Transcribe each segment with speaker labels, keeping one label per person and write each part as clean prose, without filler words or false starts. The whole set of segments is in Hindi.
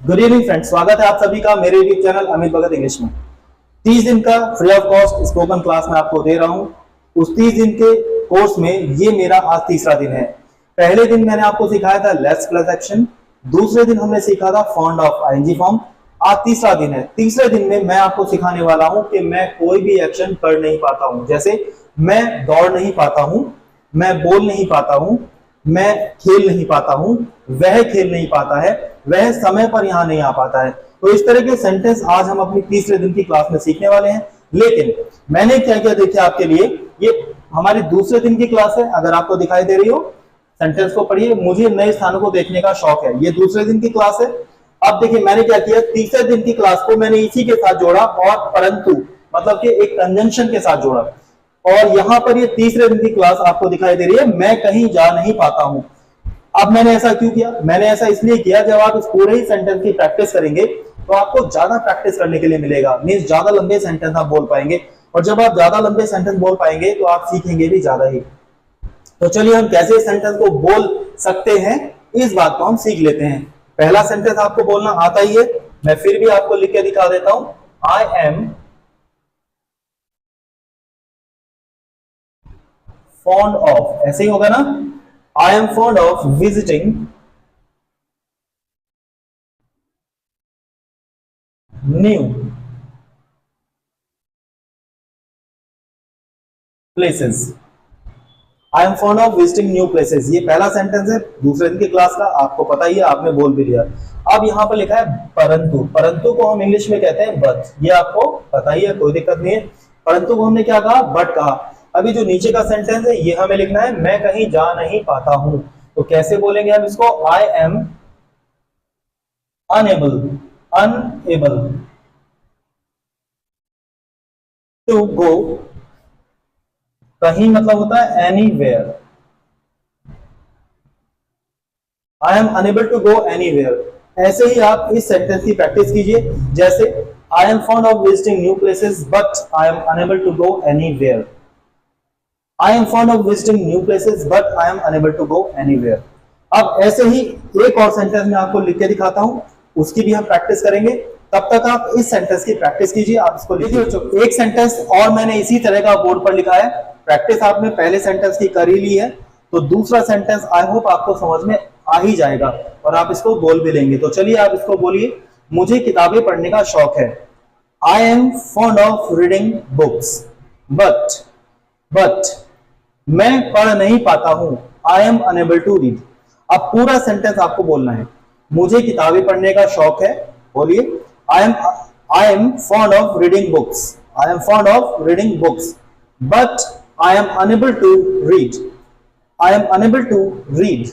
Speaker 1: गुड इवनिंग फ्रेंड्स, स्वागत है आप सभी का मेरे यूट्यूब चैनल अमित भगत इंग्लिश में। 30 दिन का free of cost spoken class मैं आपको दे रहा हूं। उस 30 दिन के कोर्स में ये मेरा आज तीसरा दिन है। पहले दिन मैंने आपको सिखाया था लेट्स प्लस एक्शन, दूसरे दिन हमने सीखा था फॉन्ड ऑफ आईएनजी फॉर्म। आज तीसरा दिन है। तीसरे दिन में मैं आपको सिखाने वाला हूं कि मैं कोई भी एक्शन कर नहीं पाता हूं। जैसे मैं दौड़ नहीं पाता हूं, मैं बोल नहीं पाता हूं, मैं खेल नहीं पाता हूं, वह खेल नहीं पाता है, वह समय पर यहां नहीं आ पाता है। तो इस तरह के सेंटेंस आज हम अपनी तीसरे दिन की क्लास में सीखने वाले हैं। लेकिन मैंने क्या क्या देखा आपके लिए, ये हमारे दूसरे दिन की क्लास है। अगर आपको दिखाई दे रही हो, सेंटेंस को पढ़िए। मुझे नए स्थानों को देखने का शौक है, ये दूसरे दिन की क्लास है। अब देखिए मैंने क्या किया, तीसरे दिन की क्लास को मैंने इसी के साथ जोड़ा और परंतु मतलब कि एक कंजंक्शन के साथ जोड़ा। और यहां पर ये तीसरे दिन की क्लास आपको दिखाई दे रही है, मैं कहीं जा नहीं पाता हूं। अब मैंने ऐसा क्यों किया? मैंने ऐसा इसलिए किया, जब आप इस पूरे ही सेंटेंस की प्रैक्टिस करेंगे तो आपको ज्यादा प्रैक्टिस करने के लिए मिलेगा। मींस ज्यादा लंबे सेंटेंस आप बोल पाएंगे, और जब आप ज्यादा लंबे सेंटेंस बोल पाएंगे तो आप सीखेंगे भी ज्यादा ही। तो चलिए हम कैसे सेंटेंस को बोल सकते हैं इस बात को हम सीख लेते हैं। पहला सेंटेंस आपको बोलना आता ही है, मैं फिर भी आपको लिख के दिखा देता हूं। आई एम फॉन्ड ऑफ, ऐसे ही होगा ना। I am fond of visiting new places. I am fond of visiting new places. ये पहला सेंटेंस है दूसरे दिन की क्लास का, आपको पता ही है, आपने बोल भी दिया। अब यहां पर लिखा है परंतु। परंतु को हम इंग्लिश में कहते हैं बट, ये आपको पता ही है, कोई दिक्कत नहीं है। परंतु को हमने क्या कहा? बट कहा। अभी जो नीचे का सेंटेंस है ये हमें लिखना है, मैं कहीं जा नहीं पाता हूं। तो कैसे बोलेंगे हम इसको? I am unable, unable to go. कहीं मतलब होता है anywhere. I am unable to go anywhere. ऐसे ही आप इस सेंटेंस की प्रैक्टिस कीजिए। जैसे I am fond of visiting new places but I am unable to go anywhere. I am fond of visiting new places, but I am unable to go anywhere. अब ऐसे ही एक और सेंटेंस मैं आपको लिख के दिखाता हूं, उसकी भी हम प्रैक्टिस करेंगे। तब तक आप इस सेंटेंस की प्रैक्टिस कीजिए। आप इसको लिखिए बच्चों। एक सेंटेंस और मैंने इसी तरह का बोर्ड पर लिखा है। प्रैक्टिस आपने पहले सेंटेंस की कर ही ली है, तो दूसरा सेंटेंस आई होप आपको समझ में आ ही जाएगा और आप इसको बोल भी लेंगे। तो चलिए आप इसको बोलिए। मुझे किताबें पढ़ने का शौक है। I am fond of reading books but मैं पढ़ नहीं पाता हूं। I am unable to read. अब पूरा सेंटेंस आपको बोलना है। मुझे किताबें पढ़ने का शौक है, बोलिए। I am fond of reading books. I am fond of reading books but I am unable to read. I am unable to read.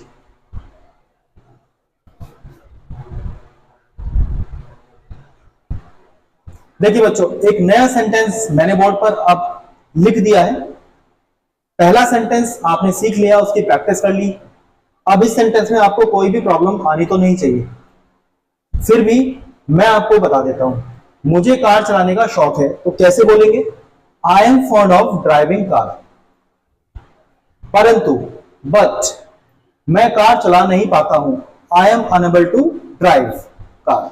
Speaker 1: देखिए बच्चों, एक नया सेंटेंस मैंने बोर्ड पर अब लिख दिया है। पहला सेंटेंस आपने सीख लिया, उसकी प्रैक्टिस कर ली। अब इस सेंटेंस में आपको कोई भी प्रॉब्लम आनी तो नहीं चाहिए। फिर भी मैं आपको बता देता हूं, मुझे कार चलाने का शौक है। तो कैसे बोलेंगे? I am fond of driving car. परंतु बट मैं कार चला नहीं पाता हूं। I am unable to drive car.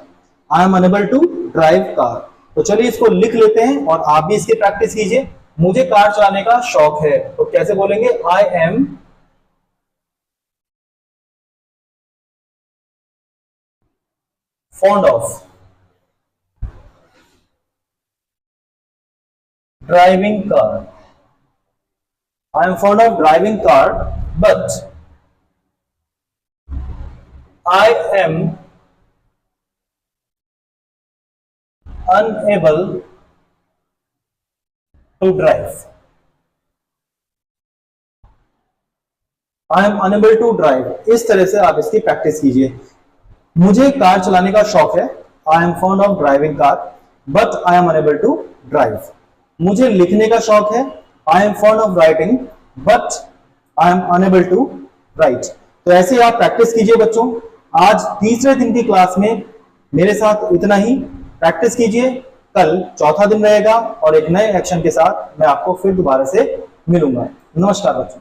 Speaker 1: I am unable to drive car. तो चलिए इसको लिख लेते हैं और आप भी इसकी प्रैक्टिस कीजिए। मुझे कार चलाने का शौक है, तो कैसे बोलेंगे? I am fond of driving car. I am fond of driving car but I am unable to drive. I am unable to drive. इस तरह से आप इसकी प्रैक्टिस कीजिए। मुझे कार चलाने का शौक है। I am fond of driving car but I am unable to drive. मुझे लिखने का शौक है। I am fond of writing but I am unable to write. तो ऐसे आप प्रैक्टिस कीजिए बच्चों। आज तीसरे दिन की क्लास में मेरे साथ इतना ही। प्रैक्टिस कीजिए। कल चौथा दिन रहेगा और एक नए एक्शन के साथ मैं आपको फिर दोबारा से मिलूंगा। नमस्कार बच्चों।